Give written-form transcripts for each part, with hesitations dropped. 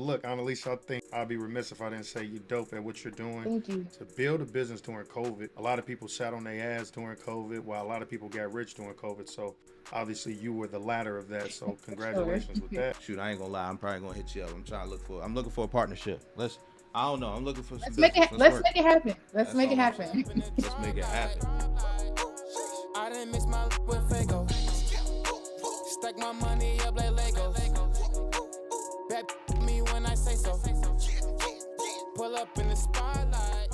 look, Annalisa, I think I'd be remiss if I didn't say you're dope at what you're doing. Thank you. To build a business during COVID, a lot of people sat on their ass during COVID, while a lot of people got rich during COVID. So obviously, you were the latter of that. So Sure. congratulations with that. Shoot, I ain't gonna lie. I'm probably gonna hit you up. I'm looking for a partnership. I don't know. I'm looking for some Let's make business. it. Let's Let's work. make it happen. Let's That's make it all I'm saying. happen. Let's make it happen. I didn't mix my with Fago. Stack my money up like Legos. Bet me when I say so. Pull up in the spotlight.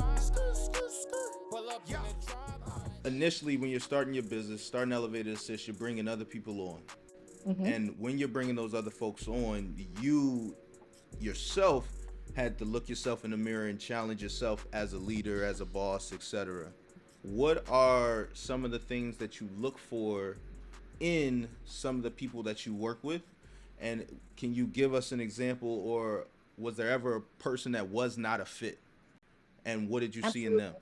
Pull up in the drop. Initially, when you're starting your business, starting Elevated Assist, you're bringing other people on. And when you're bringing those other folks on, you yourself had to look yourself in the mirror and challenge yourself as a leader, as a boss, etc. What are some of the things that you look for in some of the people that you work with? And can you give us an example, or was there ever a person that was not a fit? And what did you see in them?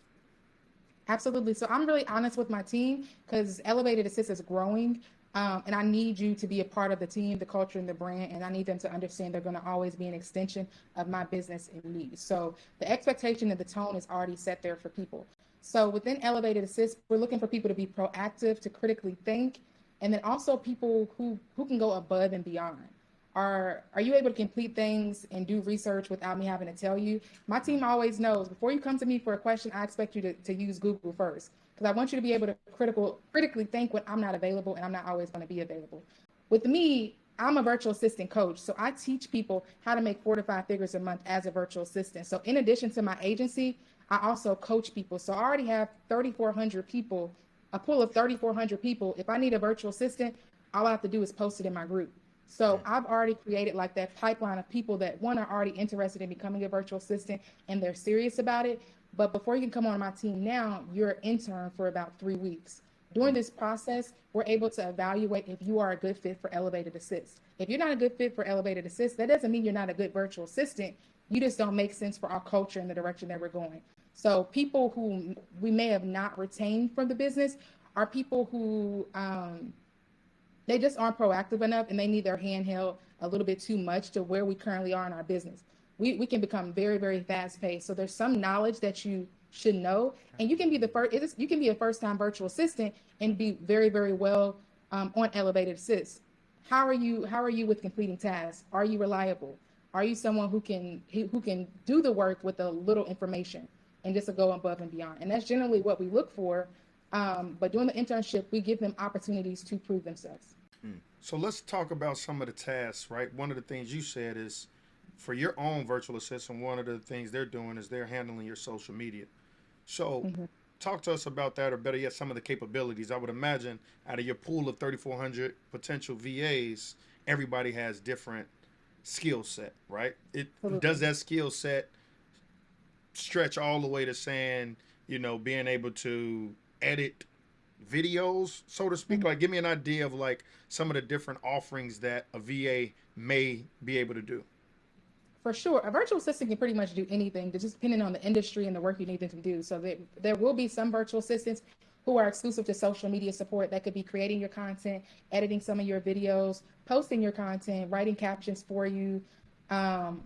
Absolutely. So I'm really honest with my team because Elevated Assist is growing. And I need you to be a part of the team, the culture, and the brand. And I need them to understand they're going to always be an extension of my business and me. So the expectation and the tone is already set there for people. So within Elevated Assist, we're looking for people to be proactive, to critically think, and then also people who can go above and beyond. Are you able to complete things and do research without me having to tell you? My team always knows before you come to me for a question, I expect you to use Google first, because I want you to be able to critically think when I'm not available, and I'm not always going to be available. With me, I'm a virtual assistant coach, so I teach people how to make 4 to 5 figures a month as a virtual assistant. So in addition to my agency, I also coach people. So I already have 3,400 people, a pool of 3,400 people. If I need a virtual assistant, all I have to do is post it in my group. So I've already created like that pipeline of people that, one, are already interested in becoming a virtual assistant and they're serious about it. But before you can come on my team now, you're an intern for about 3 weeks. During this process, we're able to evaluate if you are a good fit for Elevated Assist. If you're not a good fit for Elevated Assist, that doesn't mean you're not a good virtual assistant. You just don't make sense for our culture and the direction that we're going. So people who we may have not retained from the business are people who they just aren't proactive enough, and they need their hand held a little bit too much to where we currently are in our business. We can become very, very fast paced. So there's some knowledge that you should know, and you can be you can be a first time virtual assistant and be very, very well on Elevated Assist. How are you with completing tasks? Are you reliable? Are you someone who can do the work with a little information and just to go above and beyond? And that's generally what we look for. But during the internship, we give them opportunities to prove themselves. So let's talk about some of the tasks, right? One of the things you said is for your own virtual assistant, one of the things they're doing is they're handling your social media. So talk to us about that, or better yet, some of the capabilities. I would imagine out of your pool of 3,400 potential VAs, everybody has different skill set, right? Does that skill set stretch all the way to saying, being able to edit videos, so to speak? Like, give me an idea of like some of the different offerings that a VA may be able to do. For sure. A virtual assistant can pretty much do anything, just depending on the industry and the work you need them to do. So there will be some virtual assistants who are exclusive to social media support. That could be creating your content, editing some of your videos, posting your content, writing captions for you,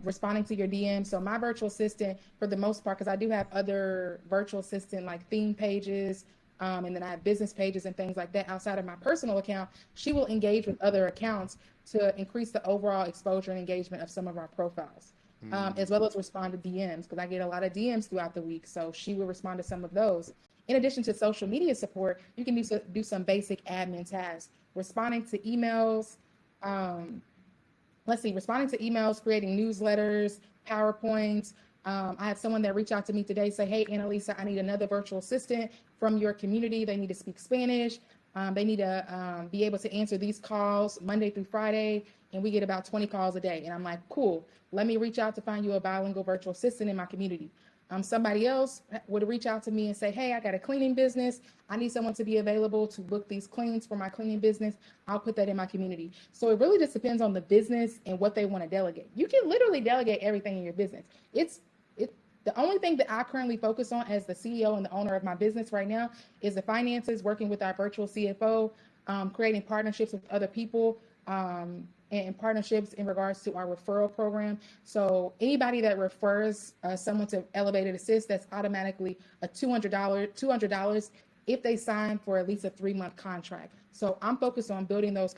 responding to your DMs. So my virtual assistant, for the most part, because I do have other virtual assistant like theme pages, and then I have business pages and things like that outside of my personal account, she will engage with other accounts to increase the overall exposure and engagement of some of our profiles, as well as respond to DMs, because I get a lot of DMs throughout the week. So she will respond to some of those. In addition to social media support, you can do some basic admin tasks, responding to emails, responding to emails, creating newsletters, PowerPoints. I had someone that reached out to me today, say, hey, Annalisa, I need another virtual assistant from your community. They need to speak Spanish. They need to be able to answer these calls Monday through Friday, and we get about 20 calls a day. And I'm like, cool, let me reach out to find you a bilingual virtual assistant in my community. Somebody else would reach out to me and say, hey, I got a cleaning business. I need someone to be available to book these cleans for my cleaning business. I'll put that in my community. So it really just depends on the business and what they want to delegate. You can literally delegate everything in your business. The only thing that I currently focus on as the CEO and the owner of my business right now is the finances, working with our virtual CFO, creating partnerships with other people, and and partnerships in regards to our referral program. So anybody that refers someone to Elevated Assist, that's automatically a $200 if they sign for at least a 3-month contract. So I'm focused on building those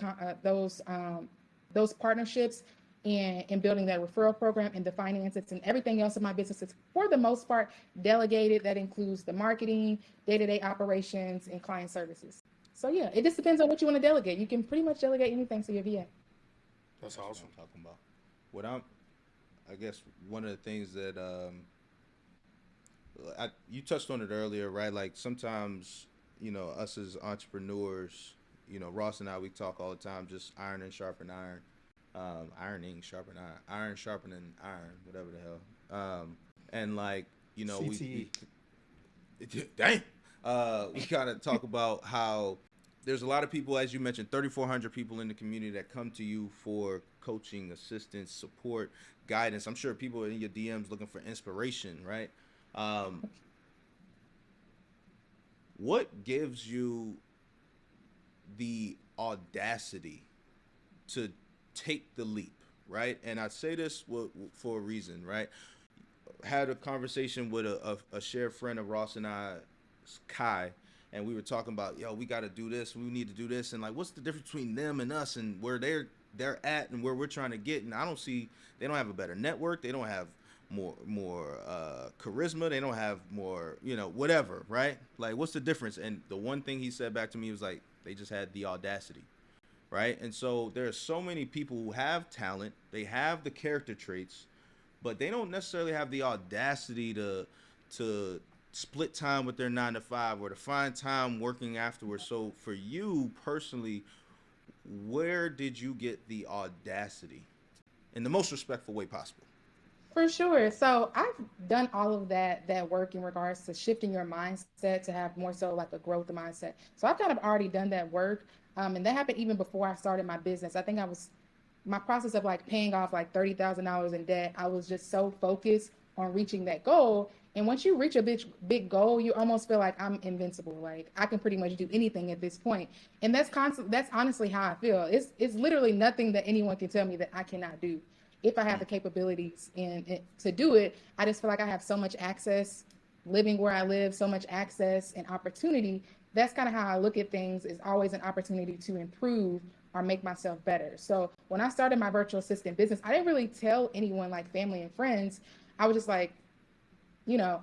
partnerships and building that referral program and the finances and everything else in my business is for the most part delegated. That includes the marketing, day-to-day operations, and client services. So yeah, it just depends on what you want to delegate. You can pretty much delegate anything to your VA. That's awesome. What I'm talking about. I guess one of the things that you touched on it earlier, right? Like sometimes, us as entrepreneurs, Ross and I, we talk all the time, just iron and sharpen iron. Ironing sharpen iron sharpening iron, whatever the hell. And like, CTE. We kind of talk about how there's a lot of people, as you mentioned, 3,400 people in the community that come to you for coaching, assistance, support, guidance. I'm sure people in your DMs looking for inspiration, right? What gives you the audacity to take the leap, right? And I say this for a reason, right? Had a conversation with a shared friend of Ross and I, Kai, and we were talking about, we got to do this, we need to do this, and like, what's the difference between them and us, and where they're at and where we're trying to get? And I don't see, they don't have a better network, they don't have more charisma, they don't have more, whatever, right? Like, what's the difference? And the one thing he said back to me was like, they just had the audacity. Right. And so there are so many people who have talent, they have the character traits, but they don't necessarily have the audacity to split time with their 9 to 5 or to find time working afterwards. So for you personally, where did you get the audacity in the most respectful way possible? For sure. So I've done all of that work in regards to shifting your mindset to have more so like a growth mindset. So I've kind of already done that work. And that happened even before I started my business. I think my process of like paying off like $30,000 in debt, I was just so focused on reaching that goal. And once you reach a big goal, you almost feel like I'm invincible. Like I can pretty much do anything at this point. And that's honestly how I feel. It's literally nothing that anyone can tell me that I cannot do. If I have the capabilities and to do it, I just feel like I have so much access, living where I live, so much access and opportunity. That's kind of how I look at things, is always an opportunity to improve or make myself better. So when I started my virtual assistant business, I didn't really tell anyone, like family and friends. I was just like,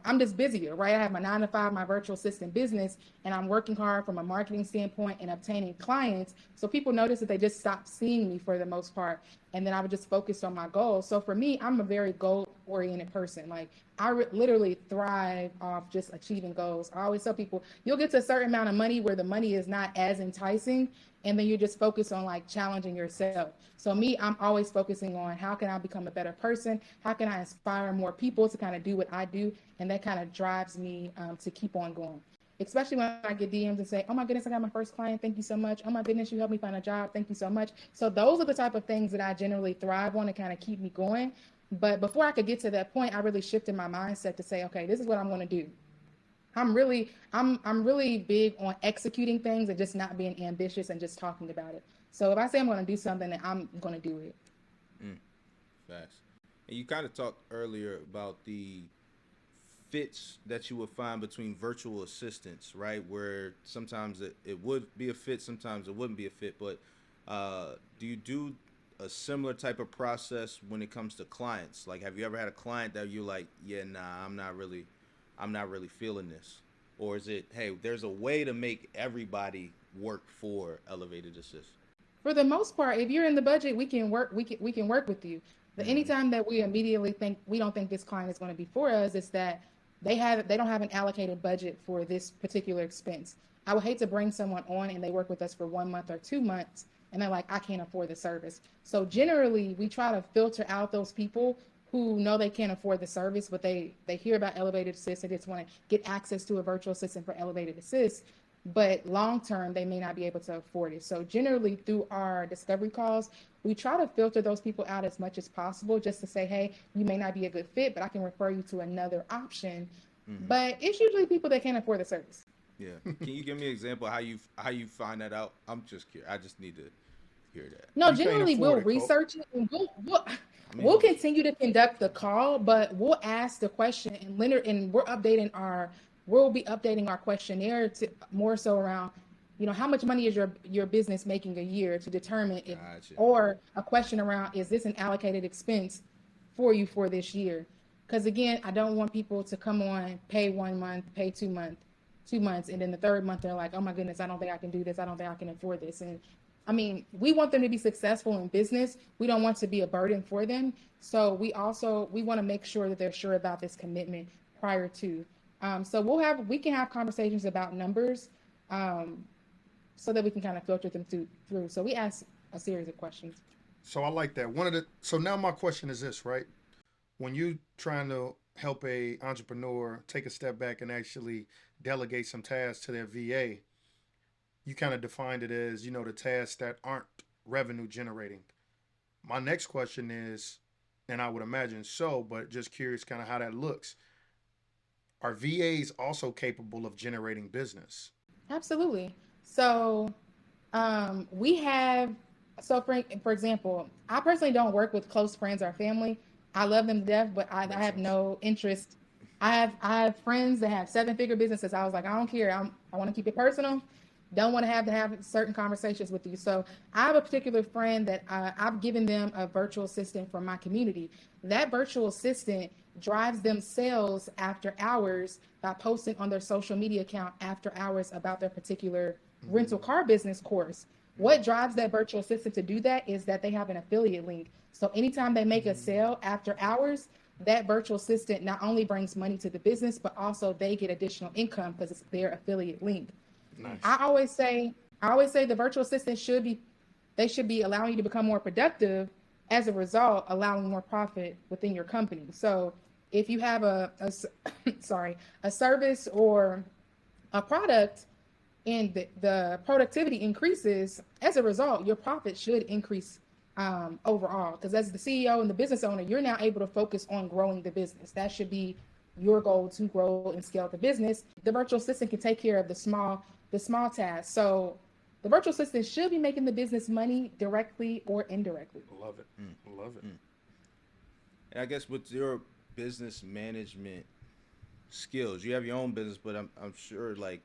I'm just busier, right? I have my 9 to 5, my virtual assistant business, and I'm working hard from a marketing standpoint and obtaining clients. So people notice that they just stopped seeing me for the most part. And then I would just focus on my goals. So for me, I'm a very goal-oriented person. Like I literally thrive off just achieving goals. I always tell people, you'll get to a certain amount of money where the money is not as enticing, and then you just focus on like challenging yourself. So me, I'm always focusing on how can I become a better person? How can I inspire more people to kind of do what I do? And that kind of drives me to keep on going. Especially when I get DMs and say, oh my goodness, I got my first client. Thank you so much. Oh my goodness, you helped me find a job. Thank you so much. So those are the type of things that I generally thrive on to kind of keep me going. But before I could get to that point, I really shifted my mindset to say, okay, this is what I'm going to do. I'm really big on executing things and just not being ambitious and just talking about it. So if I say I'm going to do something, then I'm going to do it. Facts. And you kind of talked earlier about the fits that you would find between virtual assistants, right? Where sometimes it would be a fit, sometimes it wouldn't be a fit. But do you do a similar type of process when it comes to clients? Like, have you ever had a client that you're like, yeah, nah, I'm not really feeling this? Or is it, hey, there's a way to make everybody work for Elevated Assist? For the most part, if you're in the budget, we can work with you. But anytime that we immediately we don't think this client is going to be for us, it's that they don't have an allocated budget for this particular expense. I would hate to bring someone on and they work with us for 1 month or 2 months and they're like, I can't afford the service. So generally we try to filter out those people who know they can't afford the service, but they hear about Elevated Assist and just want to get access to a virtual assistant for Elevated Assist. But long term, they may not be able to afford it. So generally through our discovery calls, we try to filter those people out as much as possible just to say, hey, you may not be a good fit, but I can refer you to another option. But it's usually people that can't afford the service. Yeah. Can you give me an example how you find that out? I'm just curious. I just need to hear that. No, You can't generally we'll afford it, Colt. research it and I mean, we'll hold on. continue to conduct the call, but we'll ask the question and Leonard and we'll be updating our questionnaire to more so around, how much money is your business making a year to determine if, Gotcha. or a question around, is this an allocated expense for you for this year? Because again, I don't want people to come on, pay 1 month, pay 2 months, and then the third month they're like, oh my goodness, I don't think I can do this. I don't think I can afford this. And I mean, we want them to be successful in business. We don't want to be a burden for them. So we want to make sure that they're sure about this commitment prior to. So we can have conversations about numbers, so that we can kind of filter them through. So we ask a series of questions. So I like that. So now my question is this, right? When you trying to help a entrepreneur take a step back and actually delegate some tasks to their VA, you kind of defined it as, the tasks that aren't revenue generating. My next question is, and I would imagine so, but just curious kind of how that looks. Are VAs also capable of generating business? Absolutely. So we have, so for example, I personally don't work with close friends or family. I love them to death, but I Makes have sense. no interest. I have friends that have 7-figure businesses. I was like, I don't care. I want to keep it personal. Don't want to have certain conversations with you. So I have a particular friend that I've given them a virtual assistant from my community. That virtual assistant drives them sales after hours by posting on their social media account after hours about their particular rental car business course. What drives that virtual assistant to do that is that they have an affiliate link. So anytime they make a sale after hours, that virtual assistant not only brings money to the business, but also they get additional income because it's their affiliate link. Nice. I always say the virtual assistant should be allowing you to become more productive, as a result, allowing more profit within your company. So if you have a service or a product and the productivity increases, as a result, your profit should increase overall. Because as the CEO and the business owner, you're now able to focus on growing the business. That should be your goal, to grow and scale the business. The virtual assistant can take care of the small tasks. So the virtual assistant should be making the business money directly or indirectly. Love it. Love it. And I guess with your business management skills, you have your own business, but I'm sure like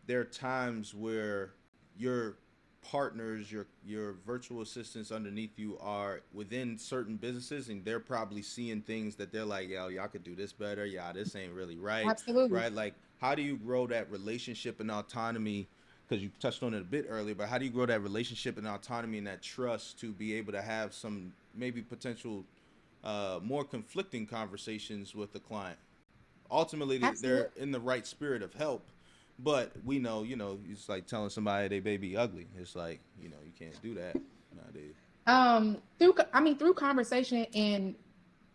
there are times where your partners, your virtual assistants underneath you are within certain businesses, and they're probably seeing things that they're like, yo, y'all could do this better. Yeah, this ain't really right. Absolutely. Right? Like, how do you grow that relationship and autonomy? Because you touched on it a bit earlier, but how do you grow that relationship and autonomy and that trust to be able to have some maybe potential more conflicting conversations with the client? Ultimately, they're in the right spirit of help. But we know, it's like telling somebody they baby ugly. It's like, you can't do that nowadays. Through conversation and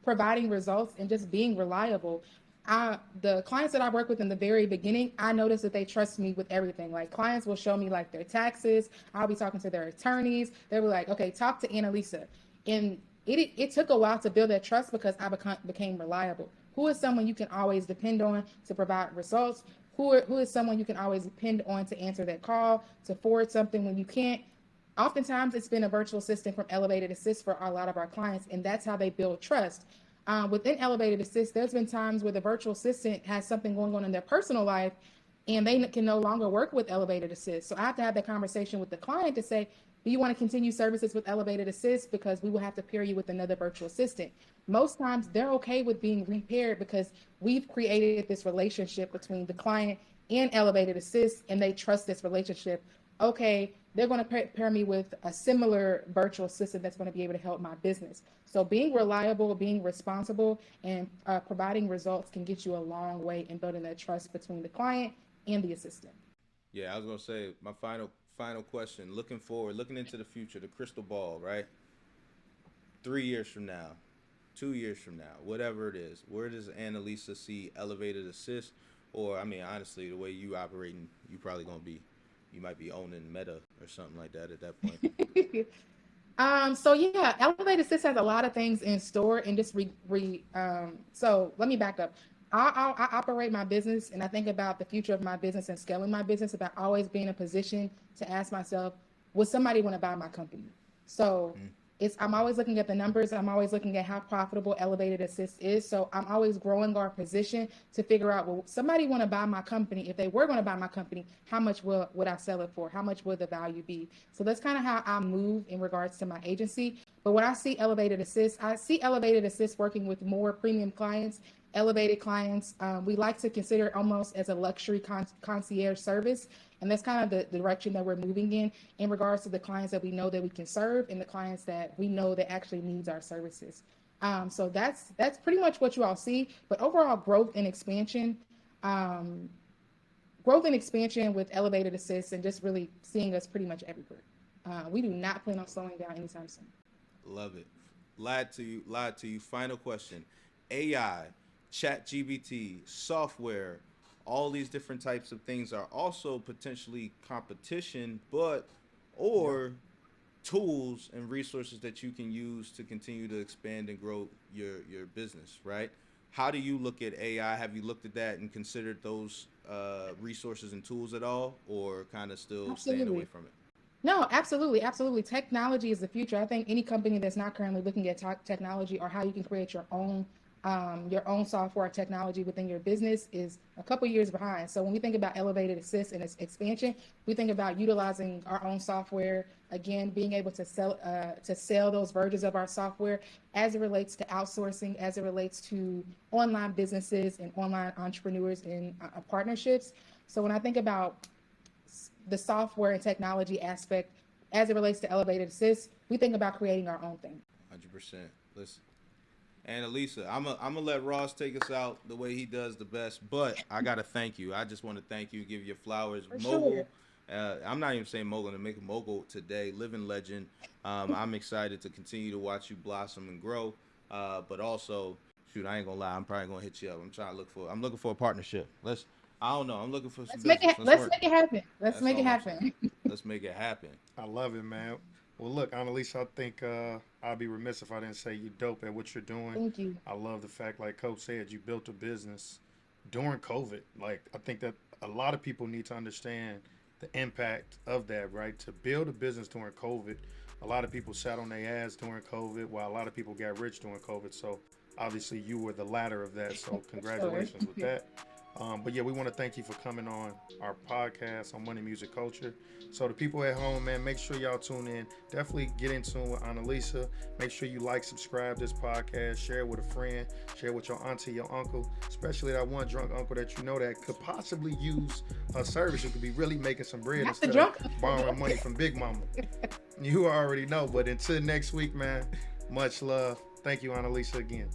providing results and just being reliable. The clients that I work with in the very beginning, I noticed that they trust me with everything. Like clients will show me like their taxes. I'll be talking to their attorneys. They were like, okay, talk to Annalisa. And it took a while to build that trust because I became reliable. Who is someone you can always depend on to provide results? Who is someone you can always depend on to answer that call, to forward something when you can't? Oftentimes, it's been a virtual assistant from Elevated Assist for a lot of our clients, and that's how they build trust. Within Elevated Assist, there's been times where the virtual assistant has something going on in their personal life, and they can no longer work with Elevated Assist. So I have to have that conversation with the client to say, do you want to continue services with Elevated Assist? Because we will have to pair you with another virtual assistant. Most times they're okay with being repaired because we've created this relationship between the client and Elevated Assist, and they trust this relationship. Okay, they're going to pair me with a similar virtual assistant that's going to be able to help my business. So being reliable, being responsible, and providing results can get you a long way in building that trust between the client and the assistant. Yeah, I was going to say my final question, looking forward, looking into the future, the crystal ball, right? 3 years from now, 2 years from now, whatever it is, where does Annalisa see Elevated Assist? Or, honestly, the way you operating, you might be owning Meta or something like that at that point. So yeah, Elevated Assist has a lot of things in store, and just so let me back up. I operate my business, and I think about the future of my business and scaling my business about always being in a position to ask myself, would somebody want to buy my company? So I'm always looking at the numbers. I'm always looking at how profitable Elevated Assist is. So I'm always growing our position to figure out, well, somebody want to buy my company. If they were going to buy my company, how much would I sell it for? How much would the value be? So that's kind of how I move in regards to my agency. But when I see Elevated Assist working with more premium clients, elevated clients. We like to consider it almost as a luxury concierge service. And that's kind of the direction that we're moving in regards to the clients that we know that we can serve and the clients that we know that actually needs our services. So that's pretty much what you all see. But overall growth and expansion with Elevated Assist and just really seeing us pretty much everywhere. We do not plan on slowing down anytime soon. Love it. Lied to you. Final question. AI, ChatGPT, software, all these different types of things are also potentially competition, or tools and resources that you can use to continue to expand and grow your business, right? How do you look at AI? Have you looked at that and considered those resources and tools at all, or kind of still staying away from it? No, absolutely. Technology is the future. I think any company that's not currently looking at technology or how you can create your own software technology within your business is a couple years behind. So when we think about Elevated Assist and its expansion, we think about utilizing our own software, again, being able to sell those versions of our software as it relates to outsourcing, as it relates to online businesses and online entrepreneurs and partnerships. So when I think about the software and technology aspect as it relates to Elevated Assist, we think about creating our own thing. 100%. Listen. Annalisa, I'm gonna let Ross take us out the way he does the best, but I gotta thank you. I just want to thank you, give you flowers. For Mogul, sure. I'm not even saying mogul, to make a mogul today, living legend. I'm excited to continue to watch you blossom and grow, but also, shoot, I ain't gonna lie, I'm probably gonna hit you up. I'm looking for a partnership. I don't know, I'm looking for some business. Let's make it happen. Let's make it happen. I love it, man. Well, look, Annalisa, I think I'd be remiss if I didn't say you dope at what you're doing. Thank you. I love the fact, like Coach said, you built a business during COVID. Like, I think that a lot of people need to understand the impact of that, right? To build a business during COVID, a lot of people sat on their ass during COVID, while a lot of people got rich during COVID. So, obviously, you were the latter of that. So, congratulations with that. But yeah, we want to thank you for coming on our podcast on Money Music Culture. So the people at home, man, make sure y'all tune in. Definitely get in tune with Annalisa. Make sure you like, subscribe this podcast, share it with a friend, share it with your auntie, your uncle, especially that one drunk uncle that you know that could possibly use a service. You could be really making some bread instead of borrowing money from Big Mama. You already know. But until next week, man, much love. Thank you, Annalisa, again.